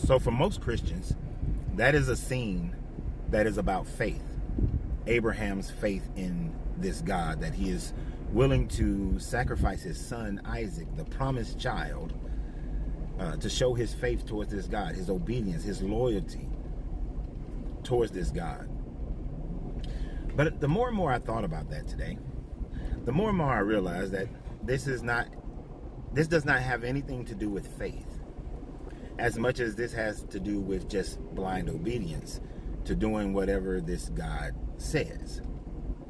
So for most Christians, that is a scene that is about faith. Abraham's faith in this God, that he is willing to sacrifice his son Isaac, the promised child, to show his faith towards this God, his obedience, his loyalty towards this God. But the more and more I thought about that today, the more and more I realized that this does not have anything to do with faith, as much as this has to do with just blind obedience to doing whatever this God says.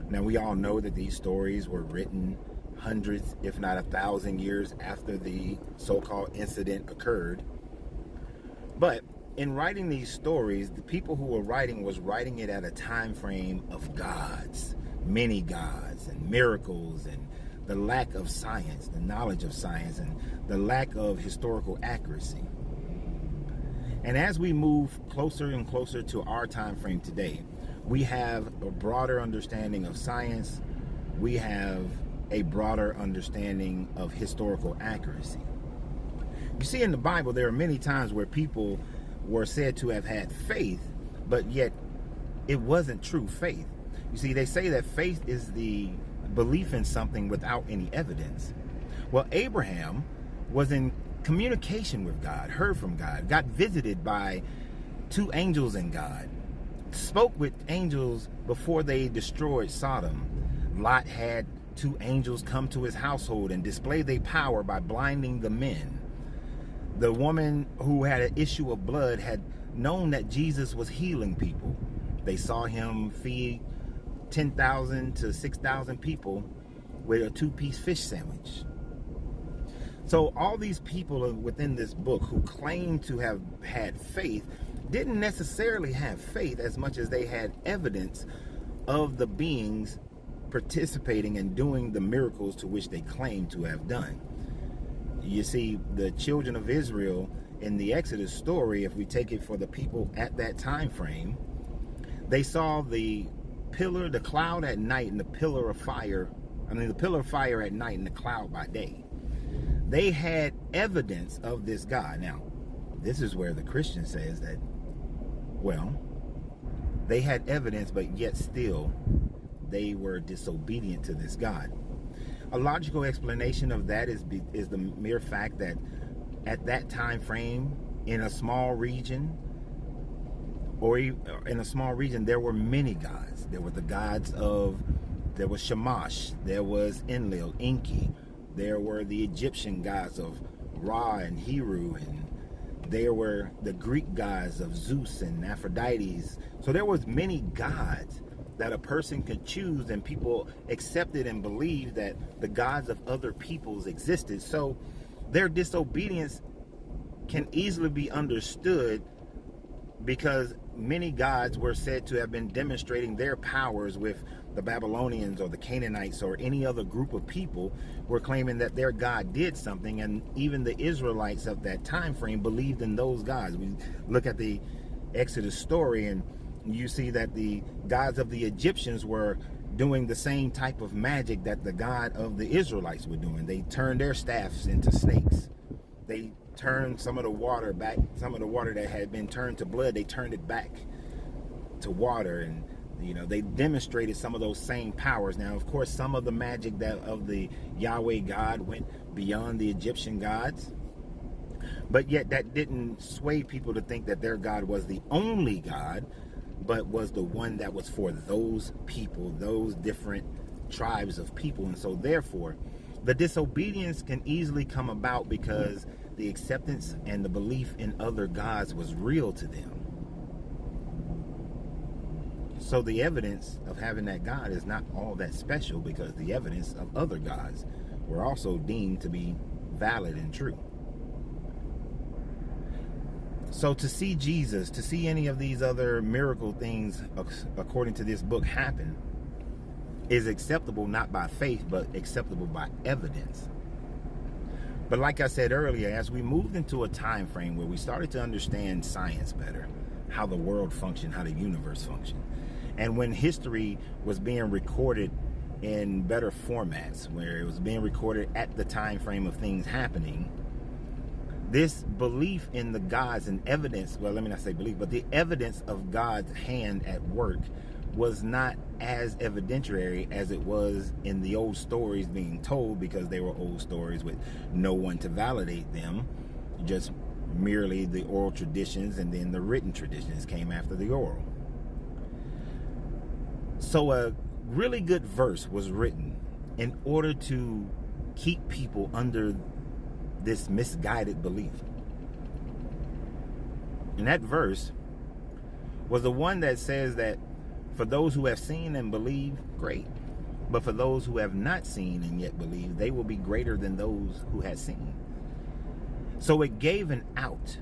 Now, we all know that these stories were written hundreds, if not 1,000 years after the so-called incident occurred. But in writing these stories, the people who were writing was writing it at a time frame of gods, many gods, and miracles, and the lack of science, the knowledge of science, and the lack of historical accuracy. And as we move closer and closer to our time frame today, we have a broader understanding of science. We have a broader understanding of historical accuracy. You see, in the Bible, there are many times where people were said to have had faith, but yet it wasn't true faith. You see, they say that faith is the belief in something without any evidence. Well, Abraham was in communication with God, heard from God, got visited by two angels in God, spoke with angels before they destroyed Sodom. Lot had two angels come to his household and display their power by blinding the men. The woman who had an issue of blood had known that Jesus was healing people. They saw him feed 10,000 to 6,000 people with a 2-piece fish sandwich. So all these people within this book who claim to have had faith didn't necessarily have faith as much as they had evidence of the beings participating and doing the miracles to which they claim to have done. You see, the children of Israel in the Exodus story, if we take it for the people at that time frame, they saw the cloud at night and the pillar of fire at night and the cloud by day. They had evidence of this God. Now, this is where the Christian says that, well, they had evidence, but yet still they were disobedient to this God. A logical explanation of that is the mere fact that at that time frame, in a small region, there were many gods. There was Shamash, there was Enlil, Enki, there were the Egyptian gods of Ra and Heru, and there were the Greek gods of Zeus and Aphrodites. So there was many gods that a person could choose, and people accepted and believed that the gods of other peoples existed. So their disobedience can easily be understood because many gods were said to have been demonstrating their powers with the Babylonians or the Canaanites or any other group of people were claiming that their God did something, and even the Israelites of that time frame believed in those gods. We look at the Exodus story and you see that the gods of the Egyptians were doing the same type of magic that the God of the Israelites were doing. They turned their staffs into snakes. They turned some of the water back, some of the water that had been turned to blood, they turned it back to water, and they demonstrated some of those same powers. Now, of course, some of the magic that of the Yahweh God went beyond the Egyptian gods, but yet that didn't sway people to think that their God was the only God, but was the one that was for those people, those different tribes of people. And so therefore, the disobedience can easily come about because the acceptance and the belief in other gods was real to them. So the evidence of having that God is not all that special, because the evidence of other gods were also deemed to be valid and true. So to see Jesus, to see any of these other miracle things according to this book happen, is acceptable not by faith, but acceptable by evidence. But like I said earlier, as we moved into a time frame where we started to understand science better, how the world functioned, how the universe functioned, and when history was being recorded in better formats, where it was being recorded at the time frame of things happening, This belief in the gods and evidence, well, let me not say belief, but the evidence of God's hand at work was not as evidentiary as it was in the old stories being told, because they were old stories with no one to validate them, just merely the oral traditions, and then the written traditions came after the oral. So a really good verse was written in order to keep people under this misguided belief. And that verse was the one that says that for those who have seen and believe, great. But for those who have not seen and yet believe, they will be greater than those who have seen. So it gave an out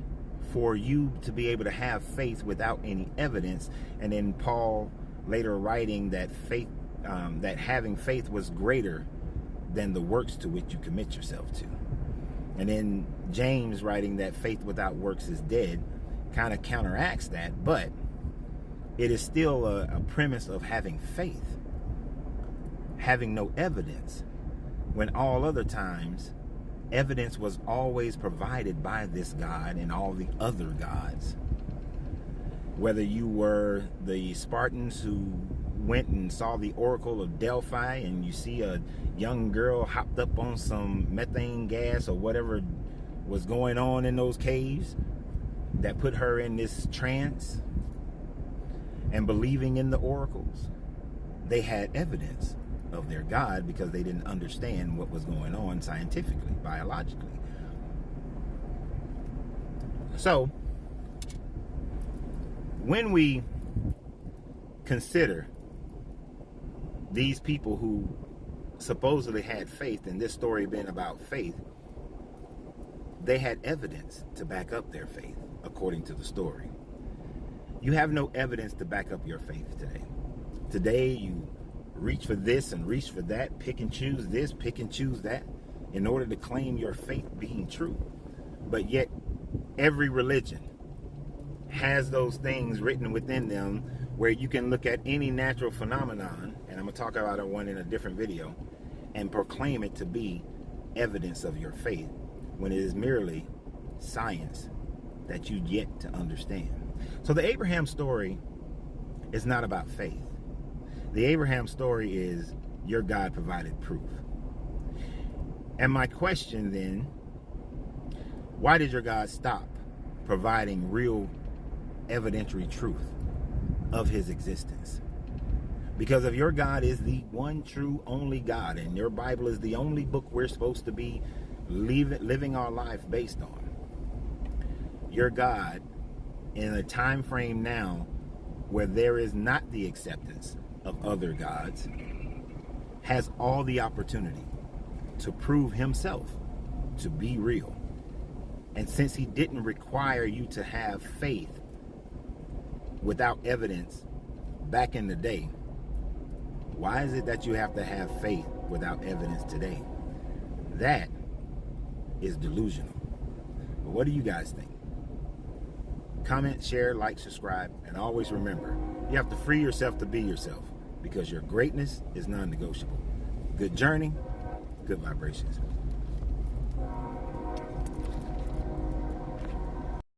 for you to be able to have faith without any evidence. And then Paul later writing that faith, that having faith was greater than the works to which you commit yourself to. And then James writing that faith without works is dead kind of counteracts that, but it is still a premise of having faith, having no evidence, when all other times evidence was always provided by this God and all the other gods. Whether you were the Spartans who went and saw the Oracle of Delphi, and you see a young girl hopped up on some methane gas or whatever was going on in those caves that put her in this trance and believing in the oracles, they had evidence of their God because they didn't understand what was going on scientifically, biologically. So when we consider these people who supposedly had faith, and this story being about faith, they had evidence to back up their faith, according to the story. You have no evidence to back up your faith today. Today, you reach for this and reach for that, pick and choose this, pick and choose that, in order to claim your faith being true. But yet, every religion has those things written within them where you can look at any natural phenomenon, and I'm going to talk about one in a different video, and proclaim it to be evidence of your faith, when it is merely science that you yet to understand. So the Abraham story is not about faith. The Abraham story is your God provided proof. And my question then, why did your God stop providing real evidentiary truth of his existence? Because if your God is the one true only God, and your Bible is the only book we're supposed to be living our life based on, your God, in a time frame now where there is not the acceptance of other gods, has all the opportunity to prove himself to be real. And since he didn't require you to have faith without evidence back in the day, why is it that you have to have faith without evidence today? That is delusional. But what do you guys think? Comment, share, like, subscribe, and always remember, you have to free yourself to be yourself, because your greatness is non-negotiable. Good journey, good vibrations.